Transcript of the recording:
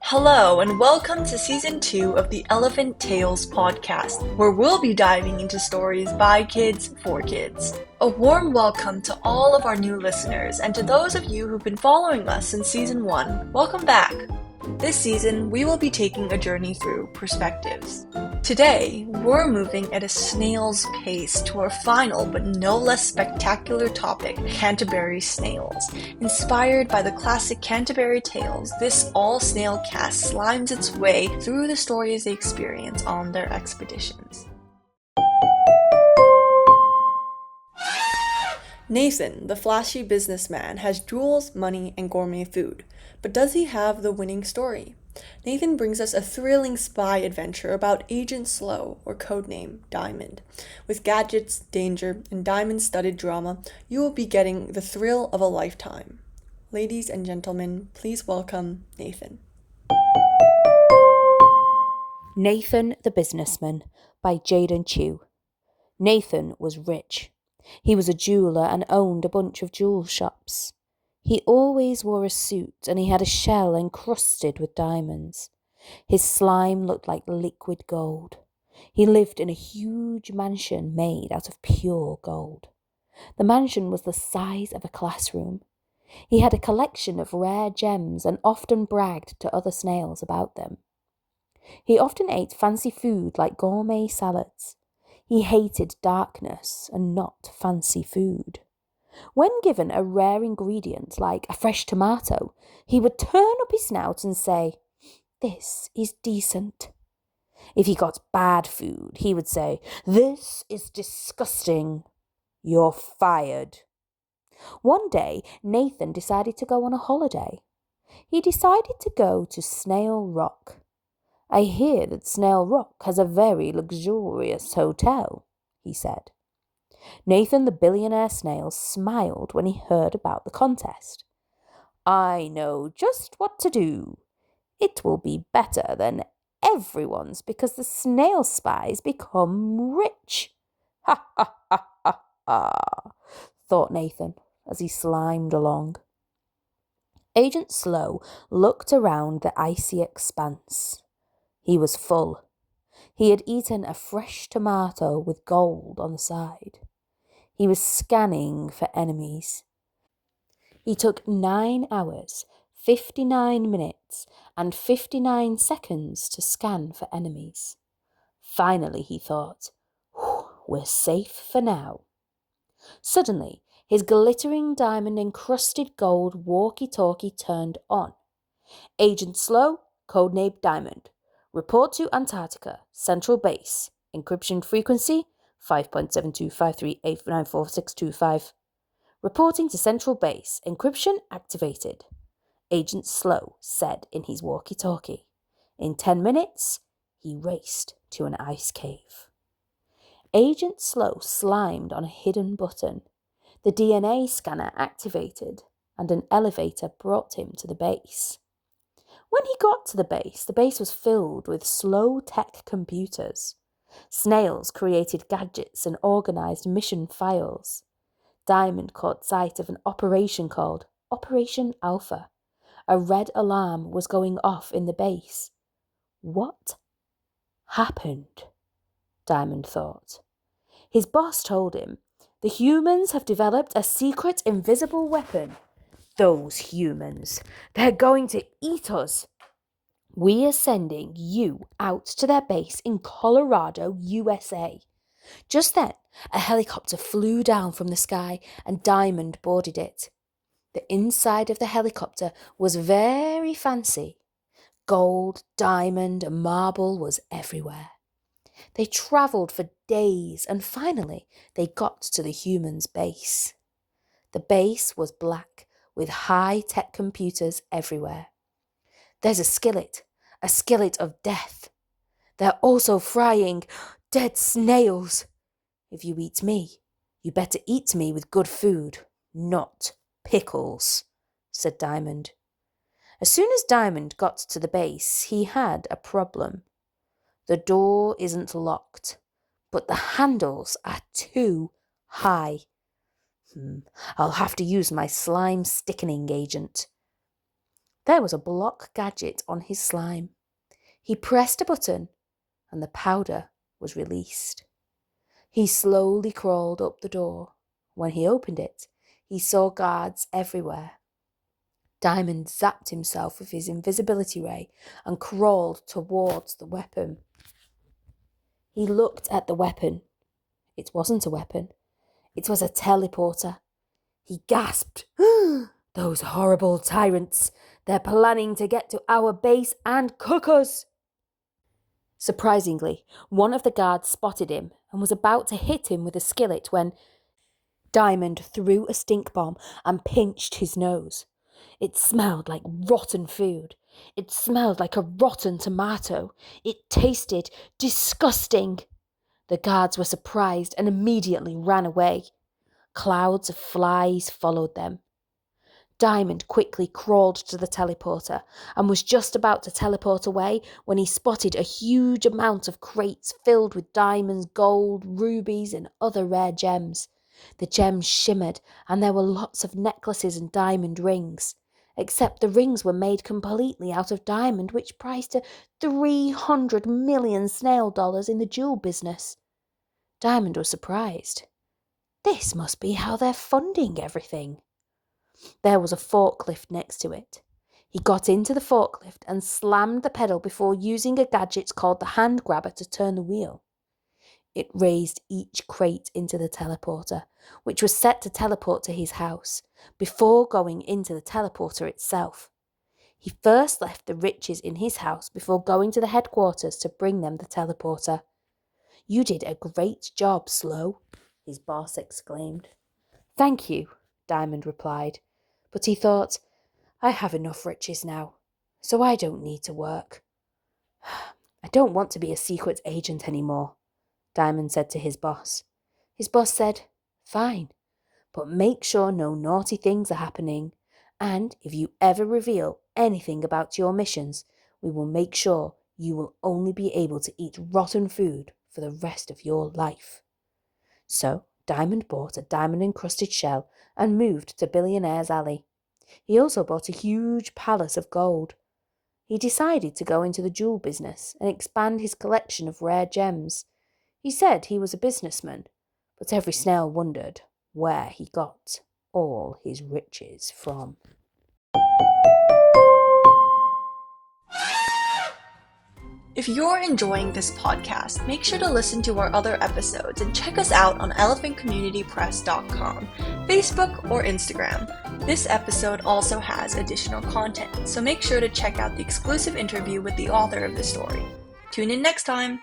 Hello, and welcome to Season 2 of the Elephant Tales podcast, where we'll be diving into stories by kids for kids. A warm welcome to all of our new listeners, and to those of you who've been following us since Season 1, welcome back. This season, we will be taking a journey through perspectives. Today, we're moving at a snail's pace to our final but no less spectacular topic, Canterbury snails. Inspired by the classic Canterbury Tales, this all-snail cast slimes its way through the stories they experience on their expeditions. Nathan, the flashy businessman, has jewels, money, and gourmet food. But does he have the winning story? Nathan brings us a thrilling spy adventure about Agent Slow, or codename Diamond. With gadgets, danger, and diamond-studded drama, you will be getting the thrill of a lifetime. Ladies and gentlemen, please welcome Nathan. Nathan the Businessman by Jayden Chu. Nathan was rich. He was a jeweller and owned a bunch of jewel shops. He always wore a suit and he had a shell encrusted with diamonds. His slime looked like liquid gold. He lived in a huge mansion made out of pure gold. The mansion was the size of a classroom. He had a collection of rare gems and often bragged to other snails about them. He often ate fancy food like gourmet salads. He hated darkness and not fancy food. When given a rare ingredient like a fresh tomato, he would turn up his snout and say, "This is decent." If he got bad food, he would say, "This is disgusting. You're fired." One day, Nathan decided to go on a holiday. He decided to go to Snail Rock. "I hear that Snail Rock has a very luxurious hotel," he said. Nathan the billionaire snail smiled when he heard about the contest. "I know just what to do. It will be better than everyone's because the snail spies become rich." "Ha ha ha ha ha," thought Nathan as he slimed along. Agent Slow looked around the icy expanse. He was full. He had eaten a fresh tomato with gold on the side. He was scanning for enemies. He took 9 hours, 59 minutes, and 59 seconds to scan for enemies. Finally, he thought, "We're safe for now." Suddenly, his glittering diamond-encrusted gold walkie-talkie turned on. "Agent Slow, codename Diamond. Report to Antarctica, Central Base. Encryption frequency 5.7253894625. Reporting to Central Base. Encryption activated," Agent Slow said in his walkie-talkie. In 10 minutes, he raced to an ice cave. Agent Slow slimed on a hidden button. The DNA scanner activated, and an elevator brought him to the base. When he got to the base was filled with slow-tech computers. Snails created gadgets and organized mission files. Diamond caught sight of an operation called Operation Alpha. A red alarm was going off in the base. What happened? Diamond thought. His boss told him, "The humans have developed a secret invisible weapon." "Those humans, they're going to eat us." "We are sending you out to their base in Colorado, USA. Just then, a helicopter flew down from the sky and Diamond boarded it. The inside of the helicopter was very fancy. Gold, diamond, and marble was everywhere. They travelled for days and finally they got to the humans' base. The base was black with high-tech computers everywhere. "There's a skillet of death. They're also frying dead snails. If you eat me, you better eat me with good food, not pickles," said Diamond. As soon as Diamond got to the base, he had a problem. The door isn't locked, but the handles are too high. I'll have to use my slime stickening agent," There was a block gadget on his slime. He pressed a button and the powder was released. He slowly crawled up the door. When he opened it, he saw guards everywhere. Diamond zapped himself with his invisibility ray and crawled towards the weapon. He looked at the weapon. It wasn't a weapon. It was a teleporter. He gasped. Those horrible tyrants. They're planning to get to our base and cook us. Surprisingly, one of the guards spotted him and was about to hit him with a skillet when Diamond threw a stink bomb and pinched his nose. It smelled like rotten food. It smelled like a rotten tomato. It tasted disgusting. The guards were surprised and immediately ran away. Clouds of flies followed them. Diamond quickly crawled to the teleporter and was just about to teleport away when he spotted a huge amount of crates filled with diamonds, gold, rubies, and other rare gems. The gems shimmered and there were lots of necklaces and diamond rings. Except the rings were made completely out of diamond, which priced at 300 million snail dollars in the jewel business. Diamond was surprised. This must be how they're funding everything. There was a forklift next to it. He got into the forklift and slammed the pedal before using a gadget called the hand grabber to turn the wheel. It raised each crate into the teleporter, which was set to teleport to his house, before going into the teleporter itself. He first left the riches in his house before going to the headquarters to bring them the teleporter. "You did a great job, Slow," his boss exclaimed. "Thank you," Diamond replied, but he thought, "I have enough riches now, so I don't need to work." "I don't want to be a secret agent anymore," Diamond said to his boss. His boss said, "Fine, but make sure no naughty things are happening, and if you ever reveal anything about your missions, we will make sure you will only be able to eat rotten food for the rest of your life." So Diamond bought a diamond-encrusted shell and moved to Billionaire's Alley. He also bought a huge palace of gold. He decided to go into the jewel business and expand his collection of rare gems. He said he was a businessman, but every snail wondered where he got all his riches from. If you're enjoying this podcast, make sure to listen to our other episodes and check us out on elephantcommunitypress.com, Facebook, or Instagram. This episode also has additional content, so make sure to check out the exclusive interview with the author of the story. Tune in next time!